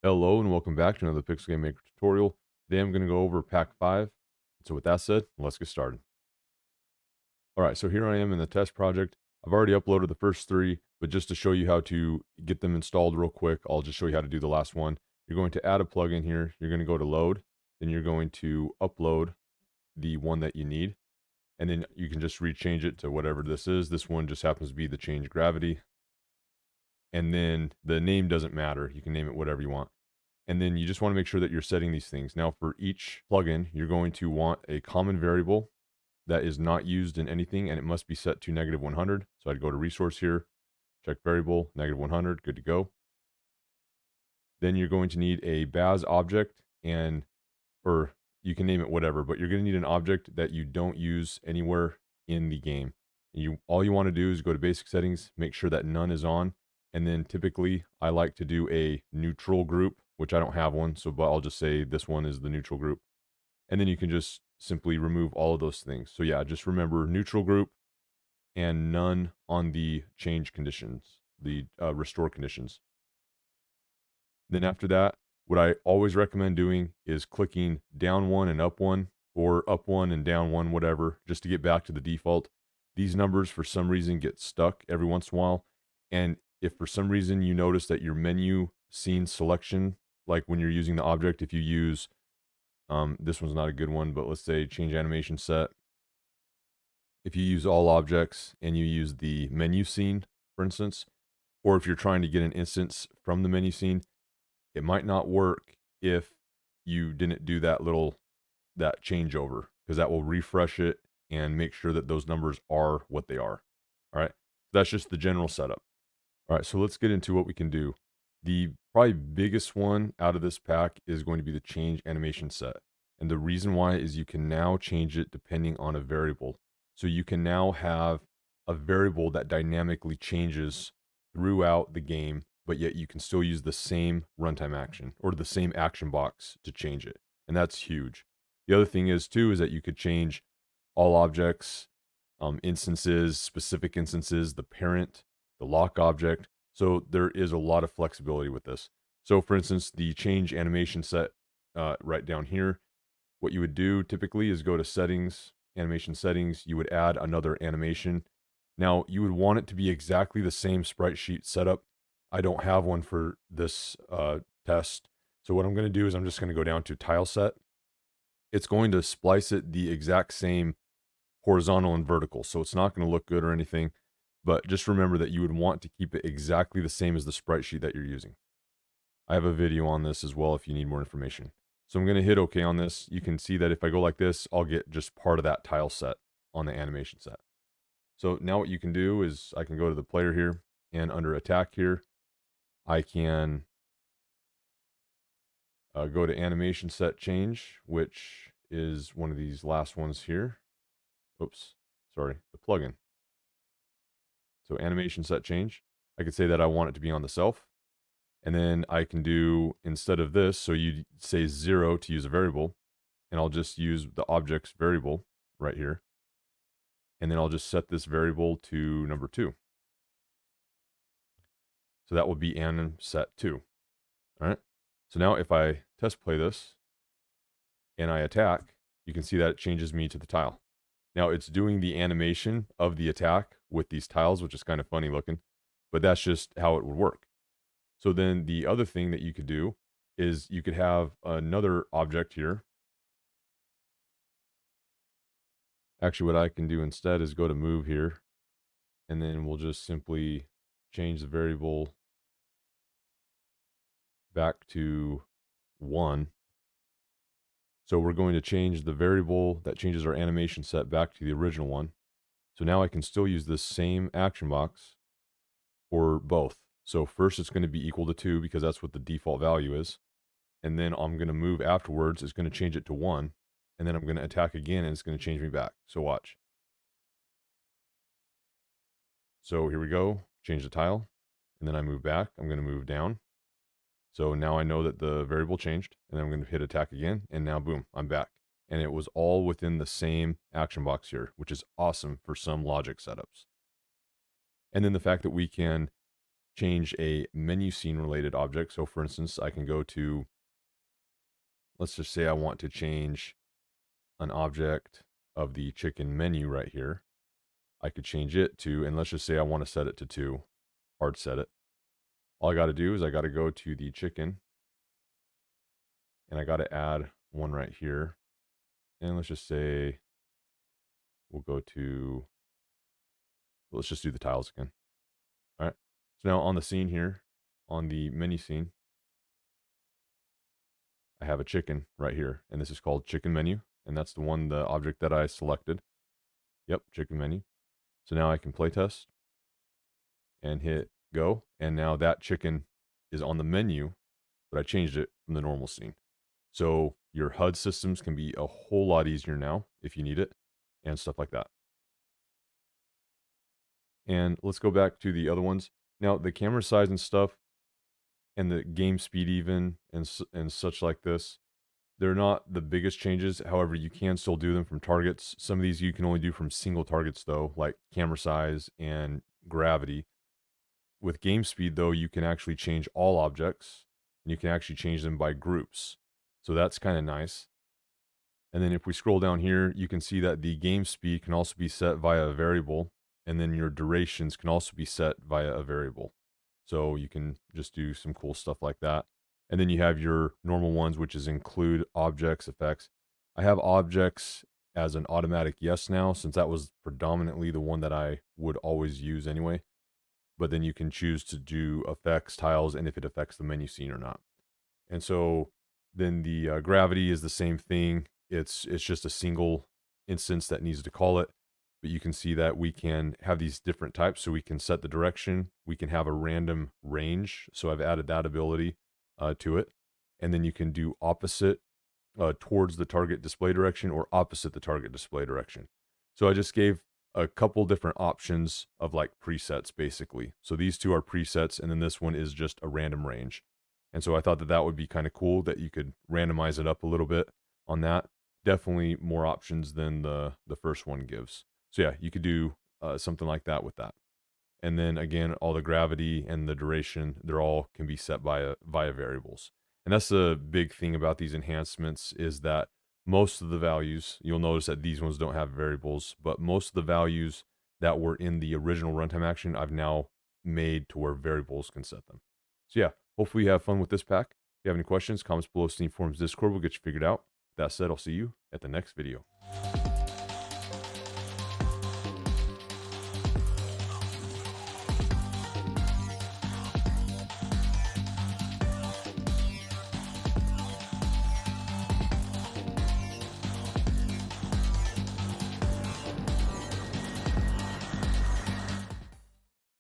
Hello and welcome back to another Pixel Game Maker tutorial. Today I'm going to go over Pack 5. So with that said, let's get started. Alright, so here I am in the test project. I've already uploaded the first 3, but just to show you how to get them installed real quick, I'll just show you how to do the last one. You're going to add a plugin here. You're going to go to load. Then you're going to upload the one that you need. And then you can just rechange it to whatever this is. This one just happens to be the change gravity. And then the name doesn't matter. You can name it whatever you want. And then you just want to make sure that you're setting these things. Now for each plugin, you're going to want a common variable that is not used in anything, and it must be set to -100. So I'd go to resource here, check variable, -100, good to go. Then you're going to need a Baz object, or you can name it whatever, but you're going to need an object that you don't use anywhere in the game. All you want to do is go to basic settings, make sure that none is on, and then typically I like to do a neutral group, which I don't have one, but I'll just say this one is the neutral group. And then you can just simply remove all of those things. So yeah, just remember neutral group and none on the change conditions, the restore conditions. Then after that, what I always recommend doing is clicking down 1 and up 1, or up 1 and down 1, whatever, just to get back to the default. These numbers for some reason get stuck every once in a while. And if for some reason you notice that your menu scene selection, like when you're using the object, if you use, this one's not a good one, but let's say change animation set. If you use all objects and you use the menu scene, for instance, or if you're trying to get an instance from the menu scene, it might not work if you didn't do that changeover, because that will refresh it and make sure that those numbers are what they are. All right, that's just the general setup. All right, so let's get into what we can do. The probably biggest one out of this pack is going to be the change animation set. And the reason why is you can now change it depending on a variable. So you can now have a variable that dynamically changes throughout the game, but yet you can still use the same runtime action or the same action box to change it. And that's huge. The other thing is too, is that you could change all objects, instances, specific instances, the parent, the lock object. So there is a lot of flexibility with this. So for instance, the change animation set right down here, what you would do typically is go to settings, animation settings, you would add another animation. Now you would want it to be exactly the same sprite sheet setup. I don't have one for this test. So what I'm going to do is I'm just going to go down to tile set. It's going to splice it the exact same horizontal and vertical. So it's not going to look good or anything, but just remember that you would want to keep it exactly the same as the sprite sheet that you're using. I have a video on this as well if you need more information. So I'm going to hit OK on this. You can see that if I go like this, I'll get just part of that tile set on the animation set. So now what you can do is I can go to the player here, and under attack here, I can go to animation set change, which is one of these last ones here. Oops, sorry, the plugin. So animation set change. I could say that I want it to be on the self. And then I can do, instead of this, so you say 0 to use a variable, and I'll just use the object's variable right here. And then I'll just set this variable to number 2. So that will be anim set 2. All right. So now if I test play this and I attack, you can see that it changes me to the tile. Now it's doing the animation of the attack with these tiles, which is kind of funny looking, but that's just how it would work. So then the other thing that you could do is you could have another object here. Actually, what I can do instead is go to move here, and then we'll just simply change the variable back to 1. So we're going to change the variable that changes our animation set back to the original one. So now I can still use this same action box for both. So first it's going to be equal to 2 because that's what the default value is. And then I'm going to move afterwards. It's going to change it to 1. And then I'm going to attack again and it's going to change me back. So watch. So here we go. Change the tile. And then I move back. I'm going to move down. So now I know that the variable changed. And then I'm going to hit attack again. And now boom, I'm back. And it was all within the same action box here, which is awesome for some logic setups. And then the fact that we can change a menu scene related object. So for instance, I can go to, let's just say I want to change an object of the chicken menu right here. I could change it to, and let's just say I want to set it to 2, hard set it. All I got to do is I got to go to the chicken and I got to add one right here. And let's just say we'll go to, let's just do the tiles again. All right. So now on the scene here, on the menu scene, I have a chicken right here, and this is called chicken menu. And that's the object that I selected. Yep, chicken menu. So now I can play test and hit go. And now that chicken is on the menu, but I changed it from the normal scene. So your HUD systems can be a whole lot easier now if you need it and stuff like that. And let's go back to the other ones. Now the camera size and stuff and the game speed even and such like this, they're not the biggest changes. However, you can still do them from targets. Some of these you can only do from single targets though, like camera size and gravity. With game speed though, you can actually change all objects and you can actually change them by groups. So that's kind of nice. And then if we scroll down here, you can see that the game speed can also be set via a variable, and then your durations can also be set via a variable. So you can just do some cool stuff like that. And then you have your normal ones, which is include objects, effects. I have objects as an automatic yes now, since that was predominantly the one that I would always use anyway. But then you can choose to do effects, tiles, and if it affects the menu scene or not. And so then the gravity is the same thing. It's just a single instance that needs to call it. But you can see that we can have these different types. So we can set the direction. We can have a random range. So I've added that ability to it. And then you can do opposite towards the target display direction or opposite the target display direction. So I just gave a couple different options of like presets basically. So these two are presets and then this one is just a random range. And so I thought that that would be kind of cool that you could randomize it up a little bit on that. Definitely more options than the first one gives. So yeah, you could do something like that with that. And then again, all the gravity and the duration, they're all can be set via variables. And that's the big thing about these enhancements is that most of the values, you'll notice that these ones don't have variables, but most of the values that were in the original runtime action, I've now made to where variables can set them. So yeah, hopefully you have fun with this pack. If you have any questions, comments below, Steam Forums, Discord will get you figured out. That said, I'll see you at the next video.